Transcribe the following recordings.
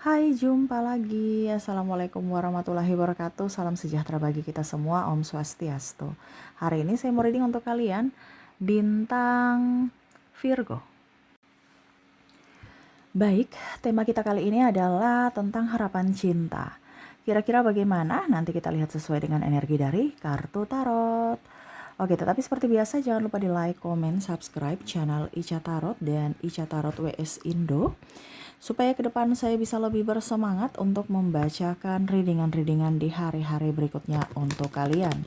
Hai, jumpa lagi. Assalamualaikum warahmatullahi wabarakatuh. Salam sejahtera bagi kita semua. Om Swastiastu. Hari ini saya mau reading untuk kalian bintang Virgo. Baik, tema kita kali ini adalah tentang harapan cinta. Kira-kira bagaimana? Nanti kita lihat sesuai dengan energi dari kartu tarot. Oke, tetapi seperti biasa jangan lupa di like, comment, subscribe channel Ica Tarot dan Ica Tarot WS Indo, supaya ke depan saya bisa lebih bersemangat untuk membacakan readingan-readingan di hari-hari berikutnya untuk kalian.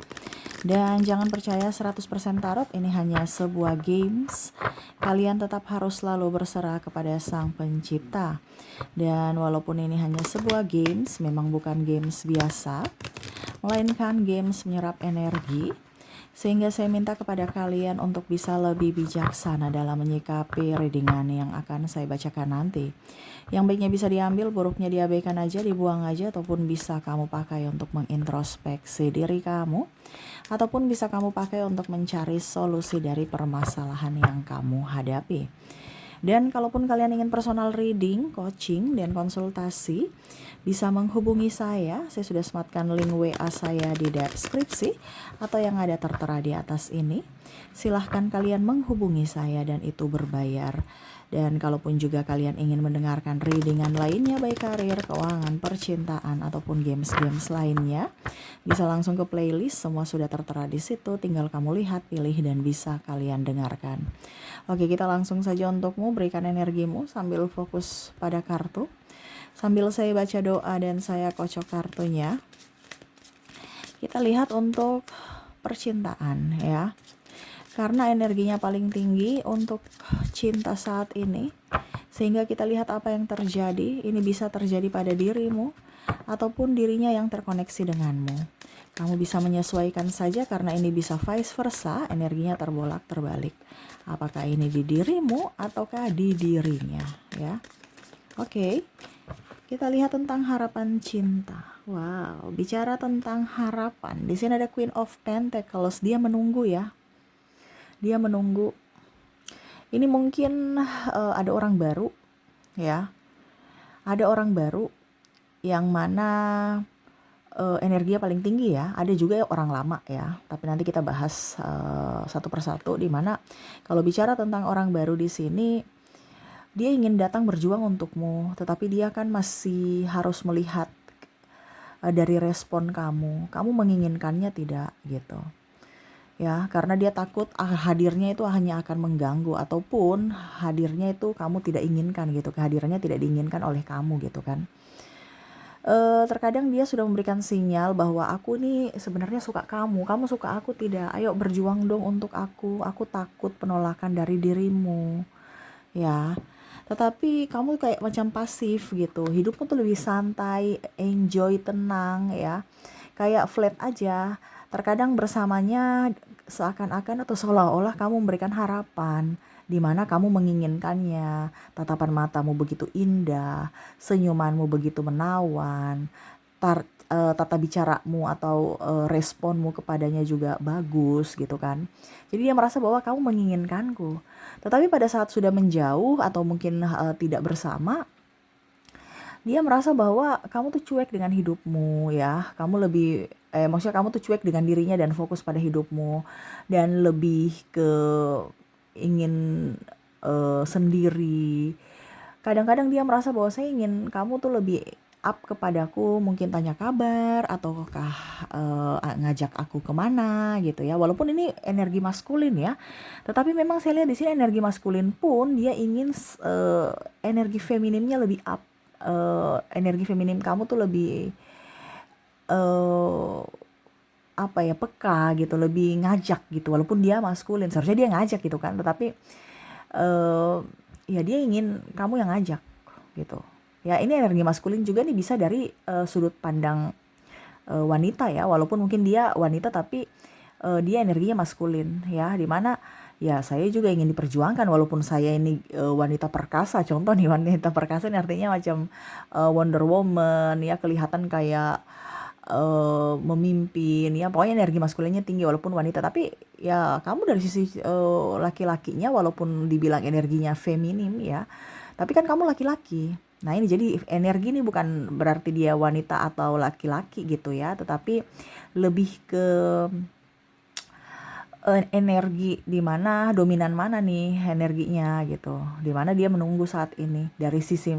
Dan jangan percaya 100% tarot ini hanya sebuah games. Kalian tetap harus selalu berserah kepada Sang Pencipta. Dan walaupun ini hanya sebuah games, memang bukan games biasa, melainkan games menyerap energi. Sehingga saya minta kepada kalian untuk bisa lebih bijaksana dalam menyikapi readingan yang akan saya bacakan nanti. Yang baiknya bisa diambil, buruknya diabaikan aja, dibuang aja, ataupun bisa kamu pakai untuk mengintrospeksi diri kamu, ataupun bisa kamu pakai untuk mencari solusi dari permasalahan yang kamu hadapi. Dan kalaupun kalian ingin personal reading, coaching, dan konsultasi, bisa menghubungi saya sudah sematkan link WA saya di deskripsi atau yang ada tertera di atas ini. Silahkan kalian menghubungi saya dan itu berbayar. Dan kalaupun juga kalian ingin mendengarkan readingan lainnya, baik karir, keuangan, percintaan, ataupun games-games lainnya, bisa langsung ke playlist, semua sudah tertera di situ, tinggal kamu lihat, pilih, dan bisa kalian dengarkan. Oke, kita langsung saja untukmu, berikan energimu sambil fokus pada kartu. Sambil saya baca doa dan saya kocok kartunya, kita lihat untuk percintaan ya. Karena energinya paling tinggi untuk cinta saat ini, sehingga kita lihat apa yang terjadi. Ini bisa terjadi pada dirimu ataupun dirinya yang terkoneksi denganmu. Kamu bisa menyesuaikan saja karena ini bisa vice versa, energinya terbolak terbalik. Apakah ini di dirimu ataukah di dirinya ya. Oke. Kita lihat tentang harapan cinta. Wow, bicara tentang harapan. Di sini ada Queen of Pentacles, dia menunggu ya. Dia menunggu. Ini mungkin ada orang baru ya. Ada orang baru yang mana energinya paling tinggi ya. Ada juga orang lama ya. Tapi nanti kita bahas satu persatu, di mana kalau bicara tentang orang baru di sini, dia ingin datang berjuang untukmu, tetapi dia kan masih harus melihat dari respon kamu. Kamu menginginkannya tidak gitu. Ya, karena dia takut hadirnya itu hanya akan mengganggu, ataupun hadirnya itu kamu tidak inginkan gitu. Kehadirannya tidak diinginkan oleh kamu gitu kan. Terkadang dia sudah memberikan sinyal bahwa aku nih sebenarnya suka kamu suka aku tidak, ayo berjuang dong untuk aku takut penolakan dari dirimu ya. Tetapi kamu kayak macam pasif gitu, hidupmu tuh lebih santai, enjoy, tenang ya, kayak flat aja. Terkadang bersamanya seakan-akan atau seolah-olah kamu memberikan harapan, di mana kamu menginginkannya. Tatapan matamu begitu indah, senyumanmu begitu menawan, tata bicaramu atau responmu kepadanya juga bagus gitu kan. Jadi dia merasa bahwa kamu menginginkanku. Tetapi pada saat sudah menjauh atau mungkin tidak bersama, dia merasa bahwa kamu tuh cuek dengan hidupmu ya. Kamu lebih maksudnya kamu tuh cuek dengan dirinya dan fokus pada hidupmu, dan lebih ke ingin sendiri. Kadang-kadang dia merasa bahwa saya ingin kamu tuh lebih up kepadaku, mungkin tanya kabar ataukah ngajak aku kemana gitu ya. Walaupun ini energi maskulin ya, tetapi memang saya lihat di sini energi maskulin pun dia ingin energi feminimnya lebih up. Energi feminim kamu tuh lebih apa ya, peka gitu, lebih ngajak gitu. Walaupun dia maskulin, seharusnya dia ngajak gitu kan, tetapi ya dia ingin kamu yang ngajak gitu ya. Ini energi maskulin juga nih, bisa dari sudut pandang wanita ya. Walaupun mungkin dia wanita, tapi dia energinya maskulin ya, dimana ya saya juga ingin diperjuangkan. Walaupun saya ini wanita perkasa, contoh nih, wanita perkasa ini artinya macam Wonder Woman ya, kelihatan kayak memimpin ya, pokoknya energi maskulinnya tinggi walaupun wanita. Tapi ya kamu dari sisi laki-lakinya, walaupun dibilang energinya feminim ya, tapi kan kamu laki-laki Nah ini jadi energi ini bukan berarti dia wanita atau laki-laki gitu ya, tetapi lebih ke energi di mana dominan mana nih energinya gitu, di mana dia menunggu saat ini dari sisi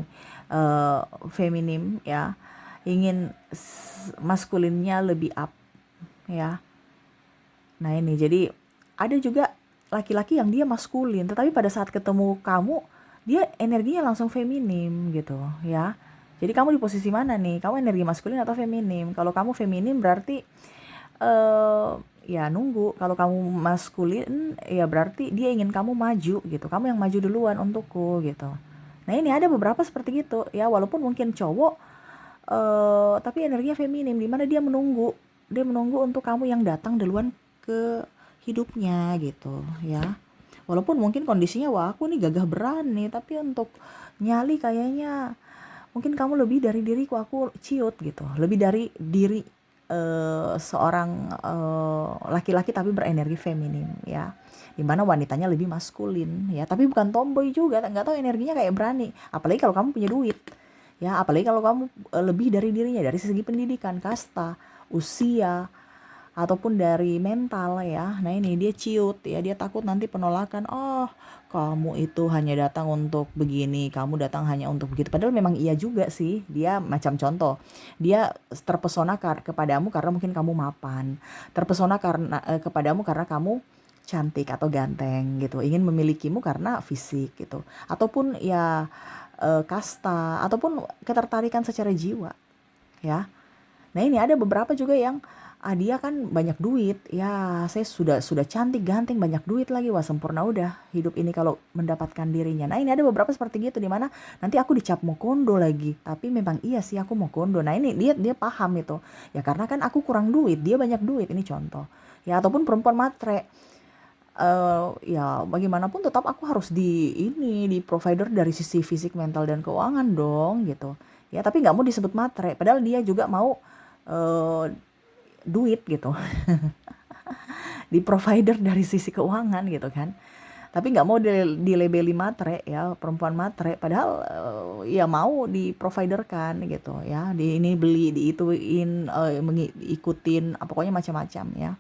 feminim ya, ingin maskulinnya lebih up ya. Nah ini jadi ada juga laki-laki yang dia maskulin, tetapi pada saat ketemu kamu dia energinya langsung feminim gitu ya. Jadi kamu di posisi mana nih? Kamu energi maskulin atau feminim? Kalau kamu feminim berarti eh ya nunggu. Kalau kamu maskulin ya berarti dia ingin kamu maju gitu. Kamu yang maju duluan untukku gitu. Nah ini ada beberapa seperti gitu ya, walaupun mungkin cowok tapi energinya feminim, di mana dia menunggu. Dia menunggu untuk kamu yang datang duluan ke hidupnya gitu ya. Walaupun mungkin kondisinya wah aku nih gagah berani, tapi untuk nyali kayaknya mungkin kamu lebih dari diriku, aku ciut gitu. Lebih dari diri seorang laki-laki tapi berenergi feminim ya. Dimana wanitanya lebih maskulin ya, tapi bukan tomboy juga, nggak tahu energinya kayak berani. Apalagi kalau kamu punya duit. Ya, apalagi kalau kamu lebih dari dirinya dari segi pendidikan, kasta, usia, ataupun dari mental ya. Nah ini dia ciut ya, dia takut nanti penolakan. Oh, kamu itu hanya datang untuk begini, kamu datang hanya untuk begitu. Padahal memang iya juga sih. Dia macam contoh, dia terpesona kepadamu karena mungkin kamu mapan. Terpesona karena kepadamu karena kamu cantik atau ganteng gitu. Ingin memilikimu karena fisik gitu. Ataupun ya kasta, ataupun ketertarikan secara jiwa ya. Nah ini ada beberapa juga yang dia kan banyak duit ya, saya sudah cantik ganteng banyak duit lagi, wah sempurna udah hidup ini kalau mendapatkan dirinya. Nah ini ada beberapa seperti gitu, dimana nanti aku dicap mau kondo lagi, tapi memang iya sih aku mau kondo. Nah ini dia paham itu ya, karena kan aku kurang duit, dia banyak duit, ini contoh ya. Ataupun perempuan matre, ya bagaimanapun tetap aku harus di provider dari sisi fisik, mental, dan keuangan dong gitu ya. Tapi nggak mau disebut matre, padahal dia juga mau eh, duit gitu, di provider dari sisi keuangan gitu kan. Tapi nggak mau dilabeli matre ya, perempuan matre, padahal ya mau di providerkan gitu ya, di ini beli diituin ikutin pokoknya macam-macam ya.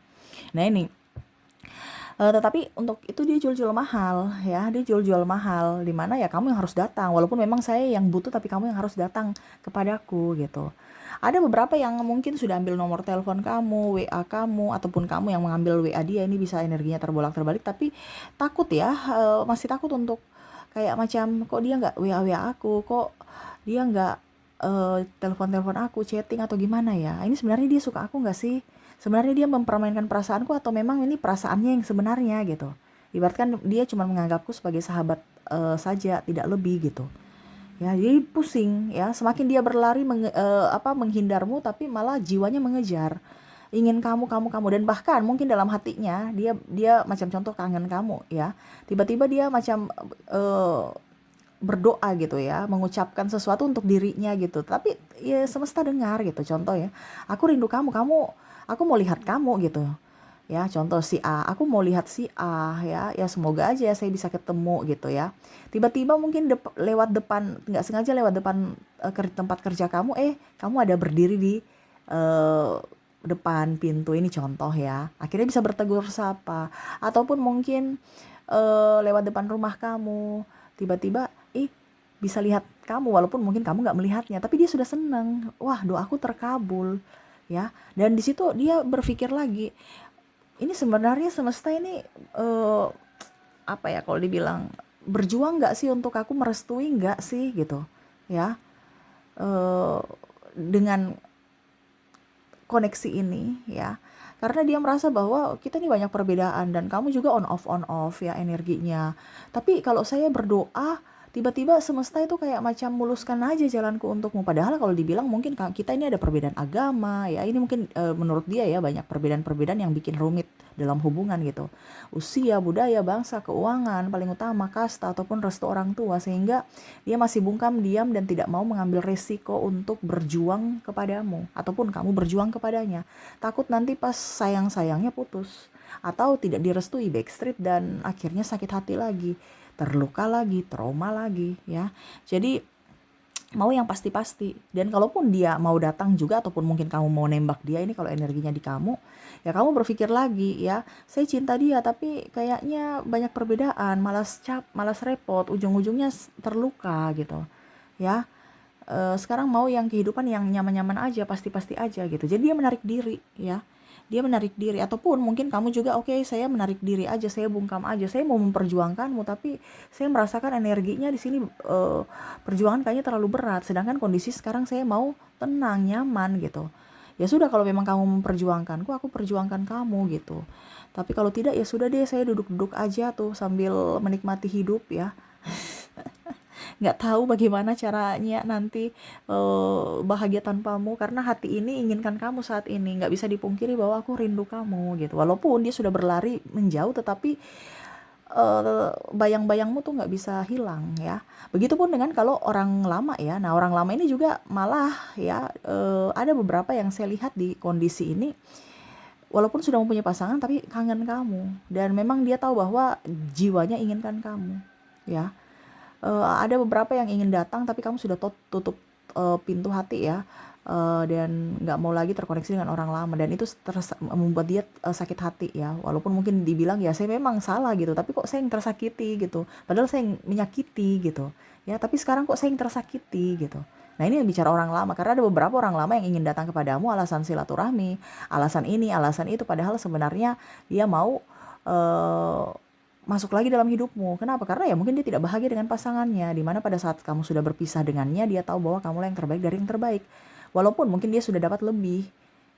Nah ini tetapi untuk itu dia jual-jual mahal ya, dia jual-jual mahal, di mana ya kamu yang harus datang, walaupun memang saya yang butuh tapi kamu yang harus datang kepadaku gitu. Ada beberapa yang mungkin sudah ambil nomor telepon kamu, WA kamu, ataupun kamu yang mengambil WA dia, ini bisa energinya terbolak-terbalik, tapi takut ya, masih takut untuk kayak macam kok dia nggak WA-WA aku, kok dia nggak telepon-telepon aku, chatting atau gimana ya. Ini sebenarnya dia suka aku nggak sih? Sebenarnya dia mempermainkan perasaanku atau memang ini perasaannya yang sebenarnya gitu. Ibaratkan dia cuma menganggapku sebagai sahabat saja, tidak lebih gitu. Ya, jadi pusing ya. Semakin dia berlari menghindarmu, tapi malah jiwanya mengejar. Ingin kamu, dan bahkan mungkin dalam hatinya dia macam contoh kangen kamu ya. Tiba-tiba dia macam eh, berdoa gitu ya, mengucapkan sesuatu untuk dirinya gitu. Tapi ya semesta dengar gitu. Contoh ya, aku rindu kamu, aku mau lihat kamu gitu. Ya, contoh si A, aku mau lihat si A ya, ya semoga aja saya bisa ketemu gitu ya. Tiba-tiba mungkin lewat depan, nggak sengaja lewat depan tempat kerja kamu, kamu ada berdiri di eh, depan pintu, ini contoh ya. Akhirnya bisa bertegur sapa, ataupun mungkin lewat depan rumah kamu, tiba-tiba bisa lihat kamu, walaupun mungkin kamu nggak melihatnya, tapi dia sudah seneng, wah doaku terkabul ya. Dan di situ dia berpikir lagi, ini sebenarnya semesta ini eh, apa ya kalau dibilang, berjuang nggak sih untuk aku, merestui nggak sih gitu ya, eh, dengan koneksi ini ya. Karena dia merasa bahwa kita ini banyak perbedaan, dan kamu juga on off ya energinya. Tapi kalau saya berdoa, tiba-tiba semesta itu kayak macam muluskan aja jalanku untukmu. Padahal kalau dibilang mungkin kita ini ada perbedaan agama ya. Ini mungkin menurut dia ya banyak perbedaan-perbedaan yang bikin rumit dalam hubungan gitu. Usia, budaya, bangsa, keuangan, paling utama kasta ataupun restu orang tua, sehingga dia masih bungkam, diam, dan tidak mau mengambil resiko untuk berjuang kepadamu ataupun kamu berjuang kepadanya. Takut nanti pas sayang-sayangnya putus atau tidak direstui, backstreet, dan akhirnya sakit hati lagi, terluka lagi, trauma lagi ya. Jadi mau yang pasti-pasti. Dan kalaupun dia mau datang juga ataupun mungkin kamu mau nembak dia, ini kalau energinya di kamu, ya kamu berpikir lagi ya, saya cinta dia tapi kayaknya banyak perbedaan, malas repot, ujung-ujungnya terluka gitu. Ya, sekarang mau yang kehidupan yang nyaman-nyaman aja, pasti-pasti aja gitu. Jadi dia menarik diri ya. Dia menarik diri ataupun mungkin kamu juga oke, saya menarik diri aja, saya bungkam aja, saya mau memperjuangkanmu tapi saya merasakan energinya di sini perjuangan kayaknya terlalu berat, sedangkan kondisi sekarang saya mau tenang, nyaman gitu. Ya sudah, kalau memang kamu memperjuangkanku, aku perjuangkan kamu gitu. Tapi kalau tidak ya sudah deh, saya duduk-duduk aja tuh sambil menikmati hidup ya. Nggak tahu bagaimana caranya nanti bahagia tanpamu, karena hati ini inginkan kamu saat ini, nggak bisa dipungkiri bahwa aku rindu kamu gitu. Walaupun dia sudah berlari menjauh, tetapi bayang-bayangmu tuh nggak bisa hilang ya. Begitupun dengan kalau orang lama ya. Nah, orang lama ini juga malah ya, ada beberapa yang saya lihat di kondisi ini, walaupun sudah mempunyai pasangan tapi kangen kamu, dan memang dia tahu bahwa jiwanya inginkan kamu ya. Ada beberapa yang ingin datang tapi kamu sudah tutup pintu hati ya, dan nggak mau lagi terkoneksi dengan orang lama, dan itu membuat dia sakit hati ya. Walaupun mungkin dibilang ya saya memang salah gitu, tapi kok saya yang tersakiti gitu, padahal saya yang menyakiti gitu ya, tapi sekarang kok saya yang tersakiti gitu. Nah, ini yang bicara orang lama, karena ada beberapa orang lama yang ingin datang kepadamu alasan silaturahmi, alasan ini, alasan itu, padahal sebenarnya dia mau eh, masuk lagi dalam hidupmu. Kenapa? Karena ya mungkin dia tidak bahagia dengan pasangannya, di mana pada saat kamu sudah berpisah dengannya, dia tahu bahwa kamulah yang terbaik dari yang terbaik. Walaupun mungkin dia sudah dapat lebih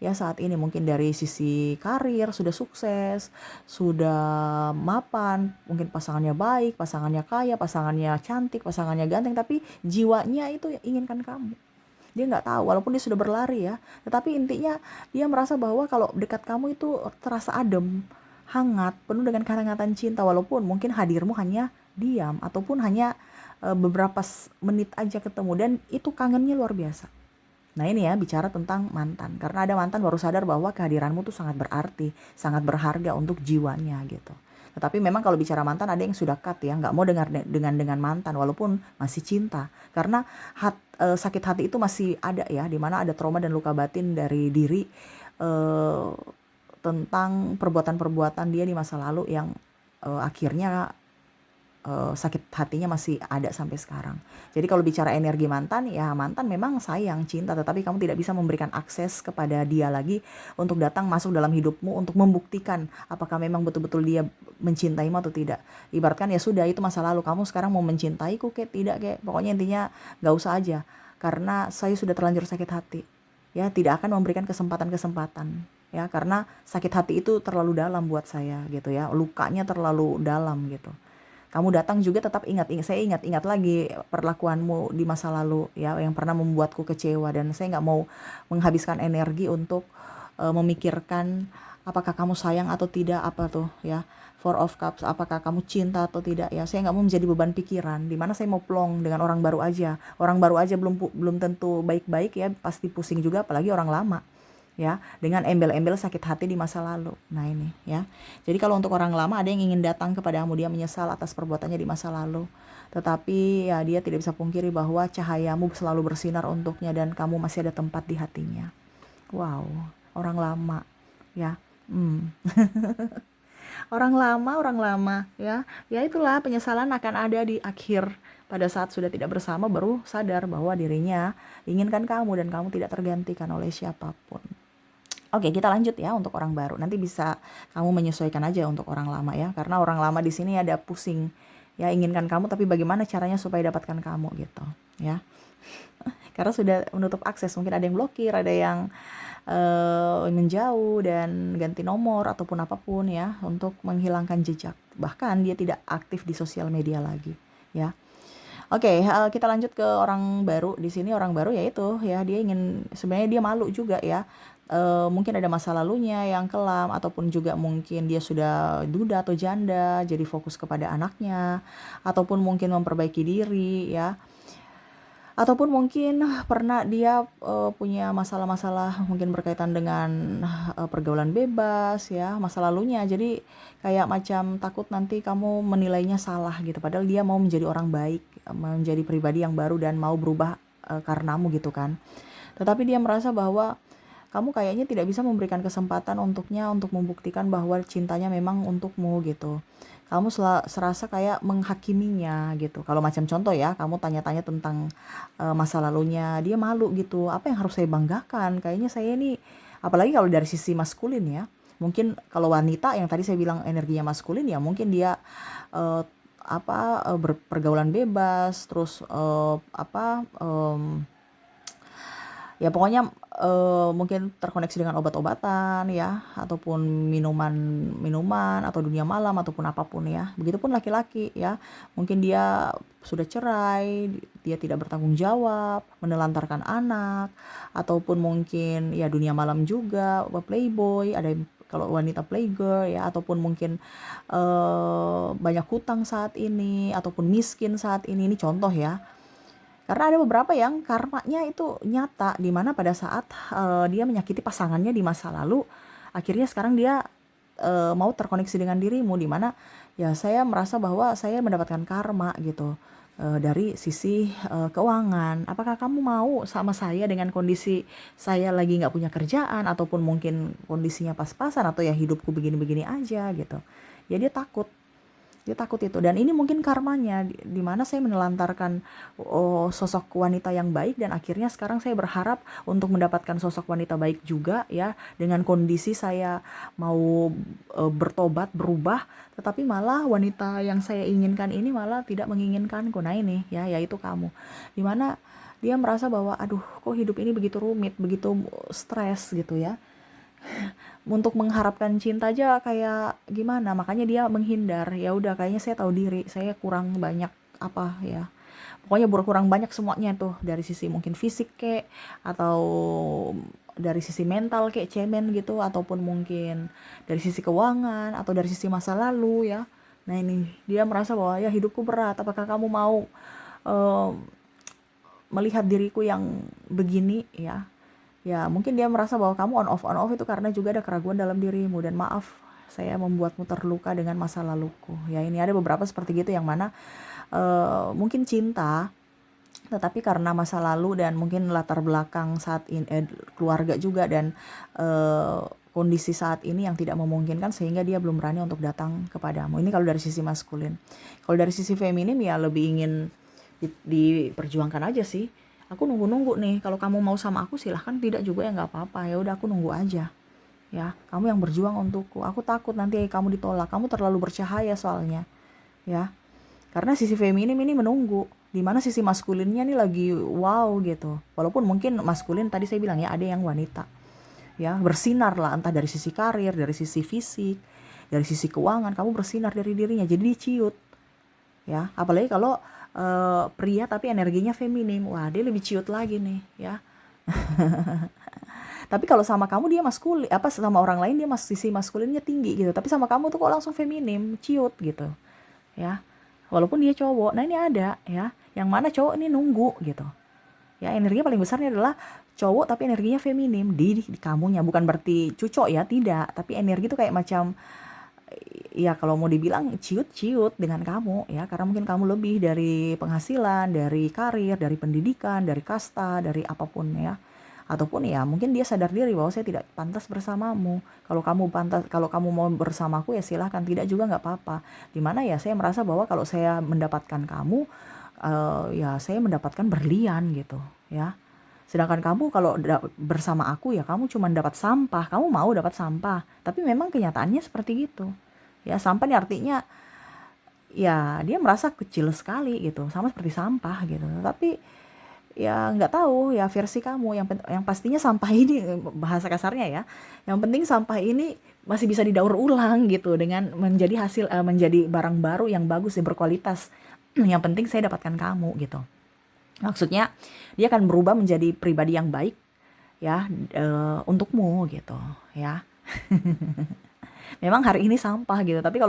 ya saat ini, mungkin dari sisi karir sudah sukses, sudah mapan, mungkin pasangannya baik, pasangannya kaya, pasangannya cantik, pasangannya ganteng, tapi jiwanya itu inginkan kamu. Dia nggak tahu, walaupun dia sudah berlari ya, tetapi intinya dia merasa bahwa kalau dekat kamu itu terasa adem, hangat, penuh dengan kehangatan cinta, walaupun mungkin hadirmu hanya diam ataupun hanya beberapa menit aja ketemu, dan itu kangennya luar biasa. Nah, ini ya bicara tentang mantan, karena ada mantan baru sadar bahwa kehadiranmu tuh sangat berarti, sangat berharga untuk jiwanya gitu. Tetapi memang kalau bicara mantan ada yang sudah cut ya, nggak mau dengar dengan mantan walaupun masih cinta, karena sakit hati itu masih ada ya, dimana ada trauma dan luka batin dari diri, eh, tentang perbuatan-perbuatan dia di masa lalu yang akhirnya sakit hatinya masih ada sampai sekarang. Jadi kalau bicara energi mantan, ya mantan memang sayang, cinta, tetapi kamu tidak bisa memberikan akses kepada dia lagi untuk datang masuk dalam hidupmu untuk membuktikan apakah memang betul-betul dia mencintaimu atau tidak. Ibaratkan ya sudah, itu masa lalu, kamu sekarang mau mencintaiku kek tidak kek, pokoknya intinya gak usah aja, karena saya sudah terlanjur sakit hati. Ya, tidak akan memberikan kesempatan-kesempatan ya, karena sakit hati itu terlalu dalam buat saya gitu ya, lukanya terlalu dalam gitu. Kamu datang juga tetap saya ingat lagi perlakuanmu di masa lalu ya, yang pernah membuatku kecewa, dan saya nggak mau menghabiskan energi untuk memikirkan apakah kamu sayang atau tidak, apa tuh ya, Four of Cups, apakah kamu cinta atau tidak ya. Saya nggak mau menjadi beban pikiran, dimana saya mau plong dengan orang baru aja. Orang baru aja belum tentu baik-baik ya, pasti pusing juga, apalagi orang lama ya, dengan embel-embel sakit hati di masa lalu. Nah, ini ya. Jadi kalau untuk orang lama, ada yang ingin datang kepadamu, dia menyesal atas perbuatannya di masa lalu. Tetapi ya dia tidak bisa pungkiri bahwa cahayamu selalu bersinar untuknya dan kamu masih ada tempat di hatinya. Wow, orang lama ya. Orang lama ya. Ya itulah, penyesalan akan ada di akhir, pada saat sudah tidak bersama baru sadar bahwa dirinya inginkan kamu dan kamu tidak tergantikan oleh siapapun. Oke, kita lanjut ya untuk orang baru. Nanti bisa kamu menyesuaikan aja untuk orang lama ya, karena orang lama di sini ada pusing ya, inginkan kamu tapi bagaimana caranya supaya dapatkan kamu gitu ya. Karena sudah menutup akses, mungkin ada yang blokir, ada yang menjauh dan ganti nomor ataupun apapun ya, untuk menghilangkan jejak. Bahkan dia tidak aktif di sosial media lagi ya. Oke, kita lanjut ke orang baru. Di sini orang baru yaitu ya, dia ingin, sebenarnya dia malu juga ya. Mungkin ada masa lalunya yang kelam, ataupun juga mungkin dia sudah duda atau janda, jadi fokus kepada anaknya, ataupun mungkin memperbaiki diri ya. Ataupun mungkin pernah dia punya masalah-masalah mungkin berkaitan dengan pergaulan bebas ya, masa lalunya. Jadi kayak macam takut nanti kamu menilainya salah gitu. Padahal dia mau menjadi orang baik, menjadi pribadi yang baru dan mau berubah karenamu gitu kan. Tetapi dia merasa bahwa kamu kayaknya tidak bisa memberikan kesempatan untuknya untuk membuktikan bahwa cintanya memang untukmu gitu. Kamu serasa kayak menghakiminya gitu. Kalau macam contoh ya, kamu tanya-tanya tentang masa lalunya, dia malu gitu. Apa yang harus saya banggakan? Kayaknya saya ini, apalagi kalau dari sisi maskulin ya. Mungkin kalau wanita yang tadi saya bilang energinya maskulin ya, mungkin dia eh, berpergaulan bebas, terus ya pokoknya mungkin terkoneksi dengan obat-obatan ya, ataupun minuman-minuman atau dunia malam ataupun apapun ya. Begitupun laki-laki ya, mungkin dia sudah cerai, dia tidak bertanggung jawab, menelantarkan anak, ataupun mungkin ya dunia malam juga, playboy, ada kalau wanita playgirl ya, ataupun mungkin banyak hutang saat ini, ataupun miskin saat ini contoh ya. Karena ada beberapa yang karmanya itu nyata, di mana pada saat dia menyakiti pasangannya di masa lalu, akhirnya sekarang dia mau terkoneksi dengan dirimu, di mana ya saya merasa bahwa saya mendapatkan karma gitu dari sisi keuangan. Apakah kamu mau sama saya dengan kondisi saya lagi nggak punya kerjaan, ataupun mungkin kondisinya pas-pasan, atau ya hidupku begini-begini aja gitu. Ya dia takut itu, dan ini mungkin karmanya di mana saya menelantarkan sosok wanita yang baik, dan akhirnya sekarang saya berharap untuk mendapatkan sosok wanita baik juga ya, dengan kondisi saya mau bertobat, berubah, tetapi malah wanita yang saya inginkan ini malah tidak menginginkanku. Nah ini ya, yaitu kamu, di mana dia merasa bahwa aduh, kok hidup ini begitu rumit, begitu stres gitu ya. Untuk mengharapkan cinta aja kayak gimana, makanya dia menghindar. Ya udah, kayaknya saya tahu diri, saya kurang banyak apa ya, pokoknya berkurang banyak semuanya tuh, dari sisi mungkin fisik kek, atau dari sisi mental kek, cemen gitu, ataupun mungkin dari sisi keuangan, atau dari sisi masa lalu ya. Nah ini dia merasa bahwa ya hidupku berat, apakah kamu mau eh, melihat diriku yang begini ya. Ya, mungkin dia merasa bahwa kamu on off itu karena juga ada keraguan dalam dirimu, dan maaf, saya membuatmu terluka dengan masa laluku. Ya, ini ada beberapa seperti gitu yang mana mungkin cinta, tetapi karena masa lalu dan mungkin latar belakang saat ini, keluarga juga, dan kondisi saat ini yang tidak memungkinkan, sehingga dia belum berani untuk datang kepadamu. Ini kalau dari sisi maskulin. Kalau dari sisi feminim ya lebih ingin diperjuangkan aja sih. Aku nunggu-nunggu nih, kalau kamu mau sama aku silahkan, tidak juga ya nggak apa-apa, ya udah aku nunggu aja ya, kamu yang berjuang untukku. Aku takut nanti kamu ditolak, kamu terlalu bercahaya soalnya ya. Karena sisi feminim ini menunggu, dimana sisi maskulinnya nih lagi wow gitu. Walaupun mungkin maskulin tadi saya bilang ya, ada yang wanita ya, bersinar lah, entah dari sisi karir, dari sisi fisik, dari sisi keuangan, kamu bersinar dari dirinya, jadi diciut ya. Apalagi kalau pria tapi energinya feminim, wah dia lebih ciut lagi nih ya. Tapi kalau sama kamu dia maskulin, apa sama orang lain dia sisi maskulinnya tinggi gitu, tapi sama kamu tuh kok langsung feminim, ciut gitu ya. Walaupun dia cowok. Nah ini ada ya, yang mana cowok ini nunggu gitu ya. Energinya paling besarnya adalah cowok, tapi energinya feminim di kamunya. Bukan berarti cucok ya, tidak, tapi energi tuh kayak macam ya, kalau mau dibilang ciut-ciut dengan kamu ya, karena mungkin kamu lebih dari penghasilan, dari karir, dari pendidikan, dari kasta, dari apapun ya. Ataupun ya mungkin dia sadar diri bahwa saya tidak pantas bersamamu. Kalau kamu pantas, kalau kamu mau bersamaku ya silahkan, tidak juga nggak apa-apa. Dimana ya saya merasa bahwa kalau saya mendapatkan kamu, ya saya mendapatkan berlian gitu ya. Sedangkan kamu kalau bersama aku ya kamu cuma dapat sampah. Kamu mau dapat sampah, tapi memang kenyataannya seperti gitu ya. Sampah ini artinya ya dia merasa kecil sekali gitu, sama seperti sampah gitu. Tapi ya nggak tahu ya versi kamu, yang pastinya sampah ini, bahasa kasarnya ya, yang penting sampah ini masih bisa didaur ulang gitu, dengan menjadi hasil menjadi barang baru yang bagus dan berkualitas. Yang penting saya dapatkan kamu gitu. Maksudnya dia akan berubah menjadi pribadi yang baik ya, untukmu gitu ya. Memang hari ini sampah gitu, tapi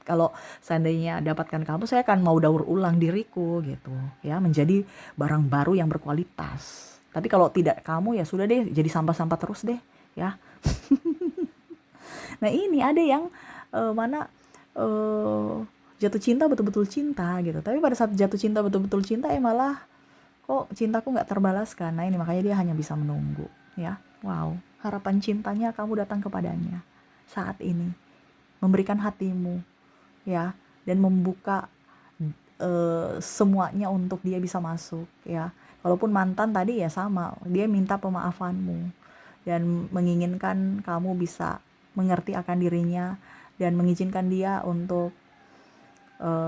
kalau seandainya dapatkan kamu, saya akan mau daur ulang diriku gitu ya, menjadi barang baru yang berkualitas. Tapi kalau tidak kamu ya sudah deh, jadi sampah-sampah terus deh ya. Nah ini ada yang mana jatuh cinta betul-betul cinta gitu, tapi pada saat jatuh cinta betul-betul cinta malah kok cintaku nggak terbalaskan. Nah ini makanya dia hanya bisa menunggu ya. Wow, harapan cintanya kamu datang kepadanya saat ini, memberikan hatimu ya, dan membuka semuanya untuk dia bisa masuk ya. Walaupun mantan tadi ya sama, dia minta pemaafanmu dan menginginkan kamu bisa mengerti akan dirinya dan mengizinkan dia untuk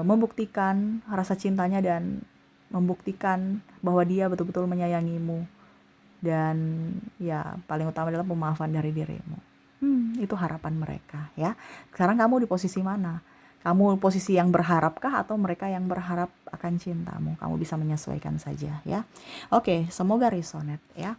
membuktikan rasa cintanya dan membuktikan bahwa dia betul-betul menyayangimu, dan ya paling utama adalah pemaafan dari dirimu. Itu harapan mereka ya. Sekarang kamu di posisi mana? Kamu posisi yang berharapkah atau mereka yang berharap akan cintamu? Kamu bisa menyesuaikan saja ya. Oke, semoga resonate ya.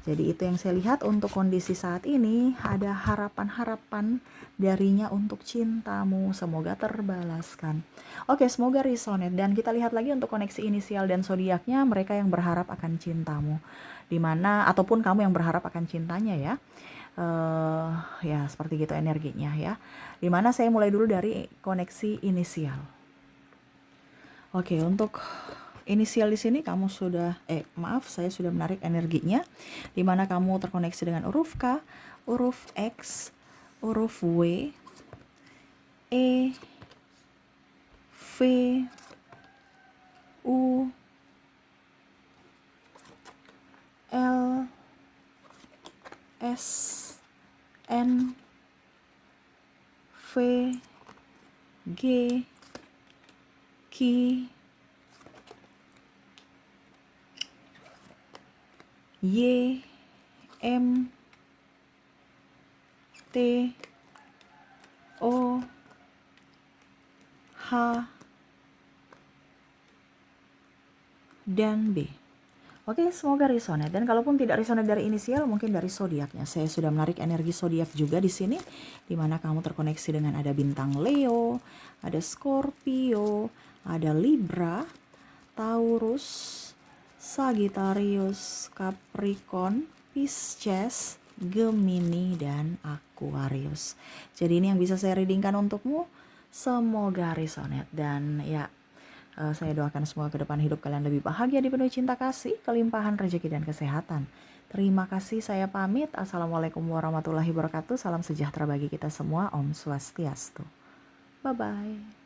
Jadi itu yang saya lihat untuk kondisi saat ini, ada harapan-harapan darinya untuk cintamu, semoga terbalaskan. Oke, semoga resonate. Dan kita lihat lagi untuk koneksi inisial dan zodiaknya, mereka yang berharap akan cintamu. Dimana, ataupun kamu yang berharap akan cintanya ya. Ya seperti gitu energinya ya. Dimana saya mulai dulu dari koneksi inisial. Oke, untuk inisial di sini kamu sudah saya sudah menarik energinya, di mana kamu terkoneksi dengan huruf K, huruf X, huruf W, E, V, U, L, S, N, V, G, Q, Y, M, T, O, H, dan B. Oke, semoga resonate. Dan kalaupun tidak resonate dari inisial, mungkin dari zodiaknya. Saya sudah menarik energi zodiak juga di sini, di mana kamu terkoneksi dengan ada bintang Leo, ada Scorpio, ada Libra, Taurus, Sagittarius, Capricorn, Pisces, Gemini, dan Aquarius. Jadi ini yang bisa saya readingkan untukmu. Semoga resonate dan ya, saya doakan semua ke depan hidup kalian lebih bahagia, dipenuhi cinta kasih, kelimpahan rezeki dan kesehatan. Terima kasih, saya pamit. Assalamualaikum warahmatullahi wabarakatuh. Salam sejahtera bagi kita semua. Om Swastiastu. Bye-bye.